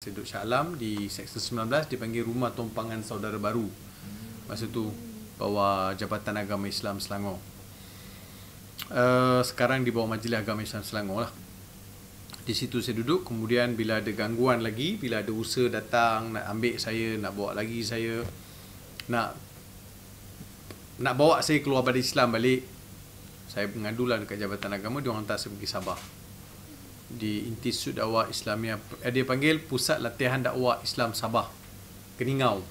Saya duduk Shah Alam di Seksyen 19, dipanggil Rumah Tumpangan Saudara Baru. Masa tu bawah Jabatan Agama Islam Selangor. Sekarang di bawah Majlis Agama Islam Selangor lah. Di situ saya duduk, kemudian bila ada gangguan lagi, bila ada usaha datang nak ambil saya, nak bawa lagi saya, nak bawa saya keluar pada Islam balik, saya mengadulah dekat Jabatan Agama, dia orang hantar saya pergi Sabah. Di Institut Dakwah Islamiah, dia panggil Pusat Latihan Dakwah Islam Sabah, Keningau.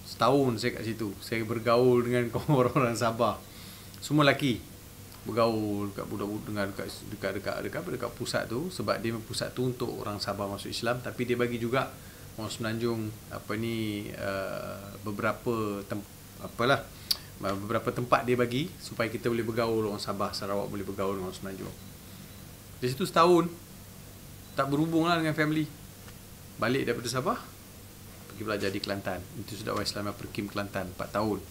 Setahun saya kat situ. Saya bergaul dengan orang-orang Sabah. Semua lelaki. Bergaul dekat budak-budak dekat pusat tu, sebab dia pusat tu untuk orang Sabah masuk Islam, tapi dia bagi juga orang Semenanjung beberapa tempat dia bagi supaya kita boleh bergaul, orang Sabah, Sarawak boleh bergaul dengan orang Semenanjung. Di situ setahun tak berhubung lah dengan family. Balik daripada Sabah, pergi belajar di Kelantan, Institut Dakwah Islamiah Perkim Kelantan 4 tahun.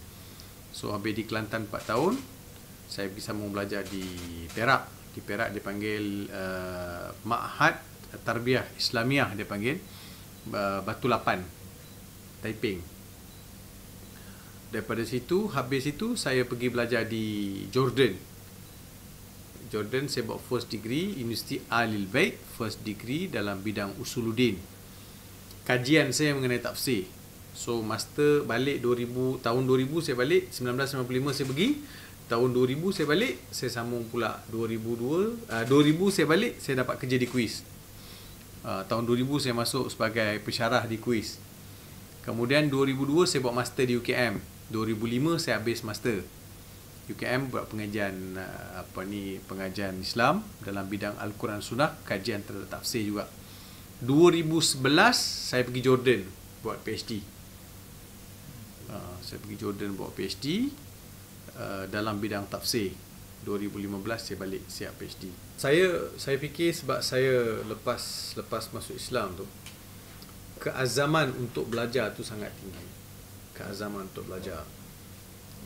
So habis di Kelantan 4 tahun, saya pergi sambung belajar di Perak. Di Perak dia panggil Ma'had Tarbiyah Islamiah, dia panggil Batu Lapan, Taiping. Daripada situ, habis itu saya pergi belajar di Jordan. Jordan saya buat first degree Universiti Ahlul Bait, first degree dalam bidang Usuluddin. Kajian saya mengenai tafsir. So master balik tahun 2000 saya balik, 1995 saya pergi. Tahun 2000 saya balik, saya sambung pula 2000 saya balik, saya dapat kerja di kuis. Tahun 2000 saya masuk sebagai pensyarah di kuis. Kemudian 2002 saya buat master di UKM. 2005 saya habis master. UKM buat pengajian pengajian Islam dalam bidang Al-Quran Sunnah, kajian terhadap tafsir juga. 2011 saya pergi Jordan buat PhD. Saya pergi Jordan buat PhD dalam bidang tafsir. 2015 saya balik siap PhD. Saya fikir sebab saya lepas masuk Islam tu, keazaman untuk belajar tu sangat tinggi. Keazaman untuk belajar.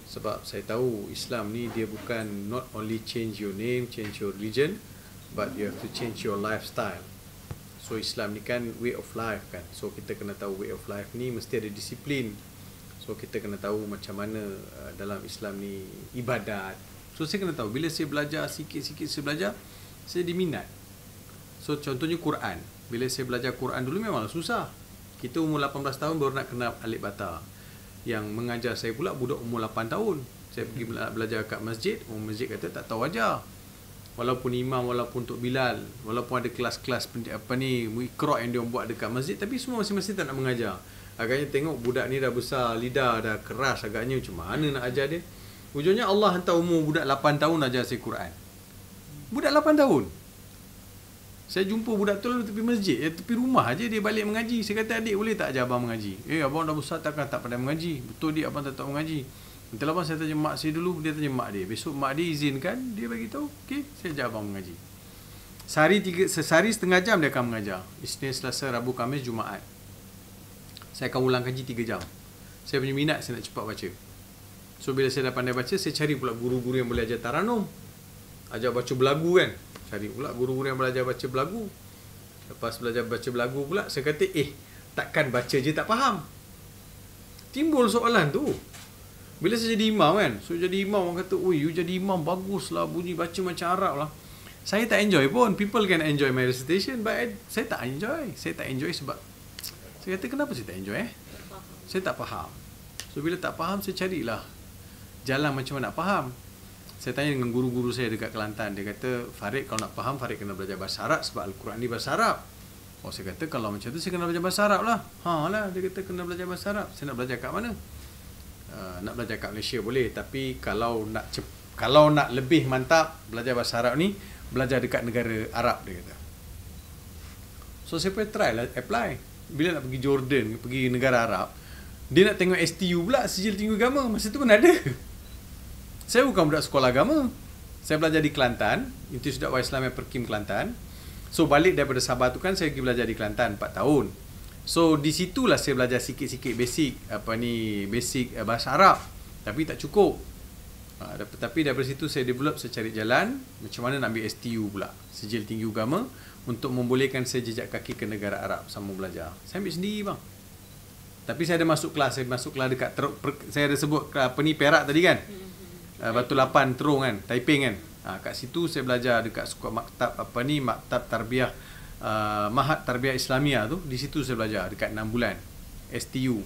Sebab saya tahu Islam ni dia bukan not only change your name, change your religion, but you have to change your lifestyle. So Islam ni kan way of life kan. So kita kena tahu way of life ni mesti ada disiplin. So kita kena tahu macam mana dalam Islam ni ibadat. So saya kena tahu, bila saya belajar sikit-sikit saya diminat. So contohnya Quran. Bila saya belajar Quran dulu memang susah. Kita umur 18 tahun baru nak kenal alif bata. Yang mengajar saya pula budak umur 8 tahun. Saya pergi belajar kat masjid, orang masjid kata tak tahu ajar. Walaupun imam, walaupun Tok Bilal, walaupun ada kelas-kelas Iqra' yang dia buat dekat masjid, tapi semua masing-masing tak nak mengajar. Agaknya tengok budak ni dah besar, lidah dah keras, agaknya macam mana nak ajar dia. Ujungnya Allah hantar umur budak 8 tahun ajar saya Quran. Budak 8 tahun. Saya jumpa budak tu lalu tepi masjid, tepi rumah aja dia balik mengaji. Saya kata, adik boleh tak ajar abang mengaji? Abang dah besar takkan tak pandai mengaji. Betul dia, abang tak tahu mengaji. Nanti abang saya tanya mak saya dulu, dia tanya mak dia. Besok mak dia izinkan, dia bagi tahu, okey, saya ajar abang mengaji. Sehari setengah jam dia akan mengajar. Isnin, Selasa, Rabu, Khamis, Jumaat. Saya akan ulang kaji 3 jam. Saya punya minat, saya nak cepat baca. So bila saya dah pandai baca, saya cari pula guru-guru yang boleh ajar taranum. Ajar baca belagu kan. Cari pula guru-guru yang belajar baca belagu. Lepas belajar baca belagu pula, saya kata, takkan baca je tak faham. Timbul soalan tu. Bila saya jadi imam kan, so jadi imam orang kata, you jadi imam baguslah, bunyi baca macam Arab lah. Saya tak enjoy pun. People can enjoy my recitation, but saya tak enjoy. Saya tak enjoy sebab saya kata, kenapa saya tak enjoy? Saya tak faham. So bila tak faham, saya carilah jalan macam mana nak faham. Saya tanya dengan guru-guru saya dekat Kelantan. Dia kata, Farid kalau nak faham, Farid kena belajar bahasa Arab sebab Al-Quran ni bahasa Arab. Saya kata, kalau macam tu saya kena belajar bahasa Arab lah. Dia kata kena belajar bahasa Arab. Saya nak belajar kat mana? Nak belajar kat Malaysia boleh. Tapi kalau nak lebih mantap belajar bahasa Arab ni, belajar dekat negara Arab, dia kata. So saya pun try lah, apply. Bila nak pergi Jordan, pergi negara Arab, dia nak tengok STU pula, sijil tinggi agama. Masa tu pun ada. Saya bukan budak sekolah agama. Saya belajar di Kelantan, Institut Dakwah Islamiah Perkim Kelantan. So balik daripada Sabah tu kan, saya pergi belajar di Kelantan 4 tahun. So di situlah saya belajar sikit-sikit basic bahasa Arab. Tapi tak cukup. Tapi daripada situ saya develop, saya cari jalan macam mana nak ambil STU pula, Sijil Tinggi Ugama, untuk membolehkan saya jejak kaki ke negara Arab sama belajar. Saya ambil sendiri bang. Tapi saya ada masuk kelas, saya masuk kelas dekat saya ada sebut apa ni, Perak tadi kan. Batu Lapan Terung kan, Taiping kan. Kat situ saya belajar dekat maktab apa ni, maktab tarbiyah, Mahat Tarbiyah Islamiyah tu. Di situ saya belajar dekat 6 bulan STU.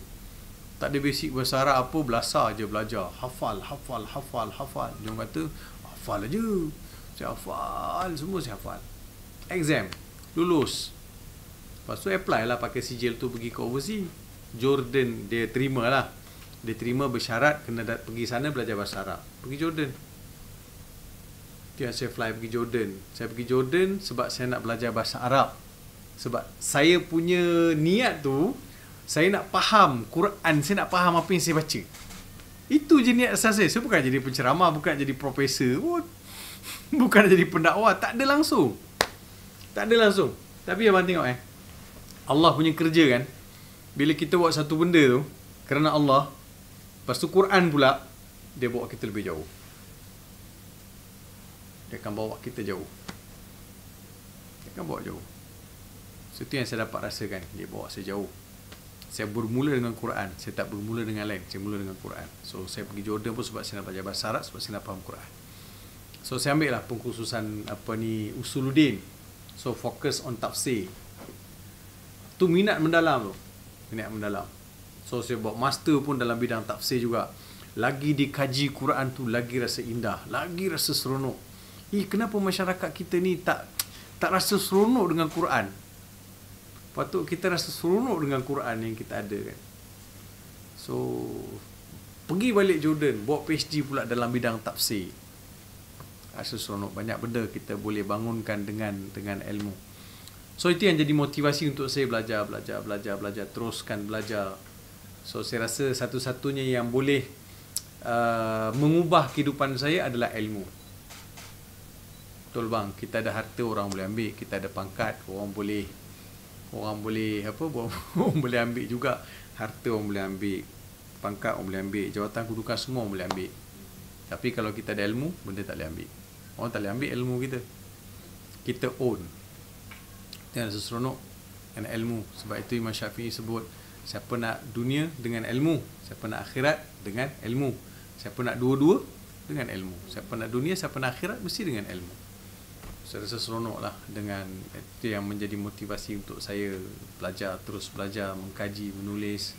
Tak ada basic bahasa Arab apa, belasah je belajar. Hafal. Dia orang kata hafal aja. Saya hafal, semua saya hafal. Exam, lulus. Lepas tu apply lah pakai sijil tu pergi ke overseas. Jordan dia terima lah. Dia terima bersyarat kena pergi sana belajar bahasa Arab. Pergi Jordan. Saya fly pergi Jordan. Saya pergi Jordan sebab saya nak belajar bahasa Arab. Sebab saya punya niat tu, saya nak faham Quran, saya nak faham apa yang saya baca. Itu je niat asas saya. Saya bukan jadi penceramah, bukan jadi profesor pun. Bukan jadi pendakwah, tak ada langsung. Tapi abang tengok Allah punya kerja kan. Bila kita buat satu benda tu kerana Allah, lepas tu Quran pula, dia bawa kita lebih jauh. Dia akan bawa kita jauh. So, itu yang saya dapat rasakan. Dia bawa saya jauh. Saya bermula dengan Quran. Saya tak bermula dengan lain. Saya mula dengan Quran. So, saya pergi Jordan pun sebab saya nak belajar bahasa Arab, sebab saya nak faham Quran. So, saya ambil lah pengkhususan Usuluddin. So, fokus on tafsir. Tu minat mendalam tu. So, saya buat master pun dalam bidang tafsir juga. Lagi dikaji Quran tu, lagi rasa indah. Lagi rasa seronok. Kenapa masyarakat kita ni tak rasa seronok dengan Quran? Patut kita rasa seronok dengan Quran yang kita ada kan. So, pergi balik Jordan, buat PhD pula dalam bidang tafsir. Rasa seronok. Banyak benda kita boleh bangunkan dengan ilmu. So, itu yang jadi motivasi untuk saya belajar, teruskan belajar. So, saya rasa satu-satunya yang boleh mengubah kehidupan saya adalah ilmu. Betul bang, kita ada harta orang boleh ambil, kita ada pangkat orang boleh ambil juga. Harta orang boleh ambil, pangkat orang boleh ambil, jawatan kedudukan semua orang boleh ambil. Tapi kalau kita ada ilmu, benda tak boleh ambil. Orang tak boleh ambil ilmu kita. Kita own. Itu yang seronok dengan ilmu. Sebab itu Imam Syafi'i sebut, siapa nak dunia dengan ilmu, siapa nak akhirat dengan ilmu. Siapa nak dua-dua dengan ilmu. Siapa nak dunia, siapa nak akhirat mesti dengan ilmu. Saya rasa seronok lah dengan itu yang menjadi motivasi untuk saya belajar, terus belajar, mengkaji, menulis.